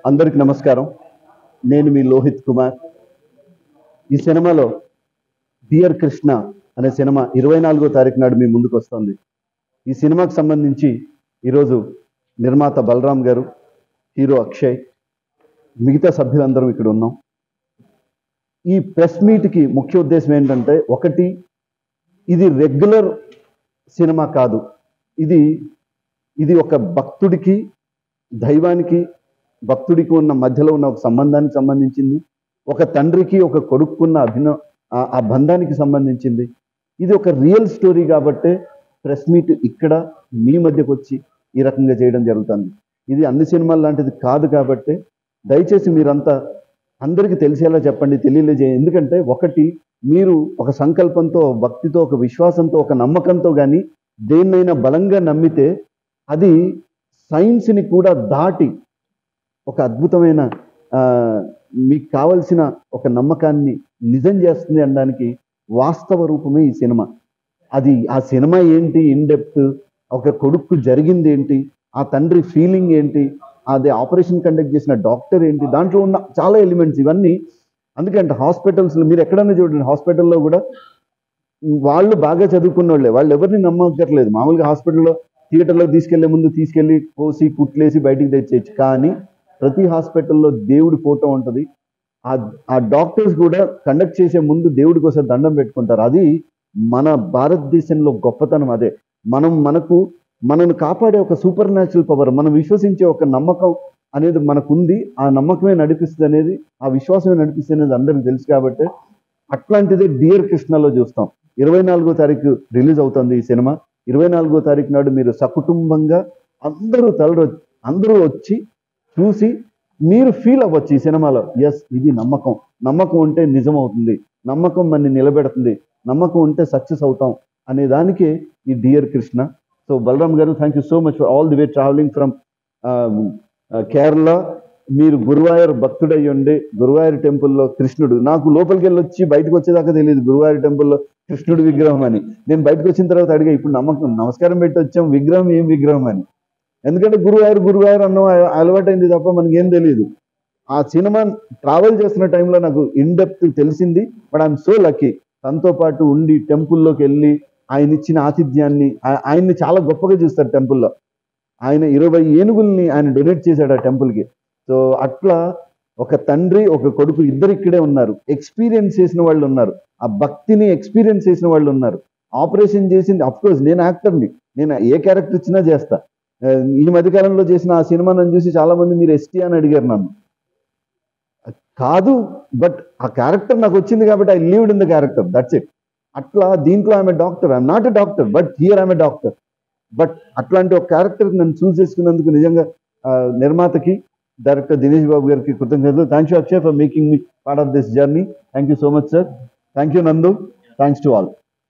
అందరికి నమస్కారం. నేను మీ లోహిత్ కుమార్. ఈ సినిమాలో డియర్ కృష్ణ అనే సినిమా 24వ తారీఖు నాడు మీ ముందుకు వస్తుంది. ఈ సినిమాకు సంబంధించి ఈరోజు నిర్మాత బలరాం గారు, హీరో అక్షయ్, మిగతా సభ్యులందరం ఇక్కడ ఉన్నాం. ఈ ప్రెస్ మీట్కి ముఖ్య ఉద్దేశం ఏంటంటే, ఒకటి, ఇది రెగ్యులర్ సినిమా కాదు. ఇది ఒక భక్తుడికి, దైవానికి, భక్తుడికి ఉన్న మధ్యలో ఉన్న ఒక సంబంధానికి సంబంధించింది. ఒక తండ్రికి ఒక కొడుకున్న ఆ బంధానికి సంబంధించింది. ఇది ఒక రియల్ స్టోరీ కాబట్టి ప్రెస్ మీట్ ఇక్కడ మీ మధ్యకు వచ్చి ఈ రకంగా చేయడం జరుగుతుంది. ఇది అన్ని సినిమాల లాంటిది కాదు కాబట్టి దయచేసి మీరంతా అందరికీ తెలిసేలా చెప్పండి, తెలియజేయండి. ఎందుకంటే ఒకటి, మీరు ఒక సంకల్పంతో, భక్తితో, ఒక విశ్వాసంతో, ఒక నమ్మకంతో కానీ దేన్నైనా బలంగా నమ్మితే అది సైన్స్ని కూడా దాటి ఒక అద్భుతమైన మీకు కావలసిన ఒక నమ్మకాన్ని నిజం చేస్తుంది అనడానికి వాస్తవ రూపమే ఈ సినిమా. ఆ సినిమా ఏంటి, ఇన్ డెప్త్, ఒక కొడుకు జరిగింది ఏంటి, ఆ తండ్రి ఫీలింగ్ ఏంటి, అది ఆపరేషన్ కండక్ట్ చేసిన డాక్టర్ ఏంటి, దాంట్లో ఉన్న చాలా ఎలిమెంట్స్ ఇవన్నీ. అందుకంటే హాస్పిటల్స్లో మీరు ఎక్కడైనా చూడండి, హాస్పిటల్లో కూడా వాళ్ళు బాగా చదువుకున్న వాళ్ళే, వాళ్ళు ఎవరిని నమ్మకట్లేదు. మామూలుగా హాస్పిటల్లో థియేటర్లో తీసుకెళ్లే ముందు తీసుకెళ్ళి కోసి కుట్లేసి బయటికి తెచ్చేయచ్చు. కానీ ప్రతి హాస్పిటల్లో దేవుడి ఫోటో ఉంటుంది. ఆ డాక్టర్స్ కూడా కండక్ట్ చేసే ముందు దేవుడి కోసం దండం పెట్టుకుంటారు. అది మన భారతదేశంలో గొప్పతనం. అదే మనను కాపాడే ఒక సూపర్ న్యాచురల్ పవర్, మనం విశ్వసించే ఒక నమ్మకం అనేది మనకుంది. ఆ నమ్మకమే నడిపిస్తుంది అనేది, ఆ విశ్వాసమే నడిపిస్తుంది అనేది అందరికీ తెలుసు. కాబట్టి అట్లాంటిదే డియర్ కృష్ణలో చూస్తాం. 24వ తారీఖు రిలీజ్ అవుతుంది ఈ సినిమా. 24వ తారీఖు నాడు మీరు సకుటుంబంగా అందరూ వచ్చి చూసి మీరు ఫీల్ అవ్వచ్చు ఈ సినిమాలో. ఎస్, ఇది నమ్మకం ఉంటే నిజం అవుతుంది, నమ్మకం మనని నిలబెడుతుంది, నమ్మకం ఉంటే సక్సెస్ అవుతాం అనే దానికే ఈ డియర్ కృష్ణ. సో బలరాం గారు, thank you so much for all the way travelling from Kerala. మీరు గురువాయూర్ భక్తుడయ్యండి. గురువాయూర్ టెంపుల్లో కృష్ణుడు, నాకు లోపలికి వెళ్ళి వచ్చి బయటకు వచ్చేదాకా తెలియదు గురువాయూర్ టెంపుల్లో కృష్ణుడు విగ్రహం అని. నేను బయటకు వచ్చిన తర్వాత అడిగా, ఇప్పుడు నమస్కారం పెట్టి వచ్చాం, విగ్రహం ఏం విగ్రహం అని. ఎందుకంటే గురువాయూర్ అన్నం అలవాటైంది తప్ప మనకేం తెలియదు. ఆ సినిమా ట్రావెల్ చేస్తున్న టైంలో నాకు ఇన్ డెప్త్ తెలిసింది. బట్ ఐఎమ్ సో లక్కీ, తనతో పాటు ఉండి టెంపుల్లోకి వెళ్ళి ఆయన ఇచ్చిన ఆతిథ్యాన్ని, ఆయన్ని చాలా గొప్పగా చూస్తారు టెంపుల్లో. ఆయన 20 ఏనుగుల్ని ఆయన డొనేట్ చేశాడు ఆ టెంపుల్కి. సో అట్లా ఒక తండ్రి, ఒక కొడుకు ఇద్దరు ఇక్కడే ఉన్నారు. ఎక్స్పీరియన్స్ చేసిన వాళ్ళు ఉన్నారు, ఆ భక్తిని ఎక్స్పీరియన్స్ చేసిన వాళ్ళు ఉన్నారు. ఆపరేషన్ చేసింది, అఫ్కోర్స్ నేను యాక్టర్ని, నేను ఏ క్యారెక్టర్ ఇచ్చినా చేస్తా. ఈ మధ్యకాలంలో చేసిన ఆ సినిమా నన్ను చూసి చాలా మంది మీరు ఎస్టీ అని అడిగారు నన్ను. కాదు, బట్ ఆ క్యారెక్టర్ నాకు వచ్చింది కాబట్టి I lived in the character, that's it. అట్లా దీంట్లో I'm a doctor, I'm not a doctor, but here I'm a doctor. But అట్లాంటి ఒక క్యారెక్టర్కి నన్ను చూస్ చేసుకున్నందుకు నిజంగా నిర్మాతకి, డైరెక్టర్ దినేష్ బాబు గారికి కృతజ్ఞతలు. Thank you Akshay for making me part of this journey. Thank you so much sir. Thank you Nandu. Thanks to all.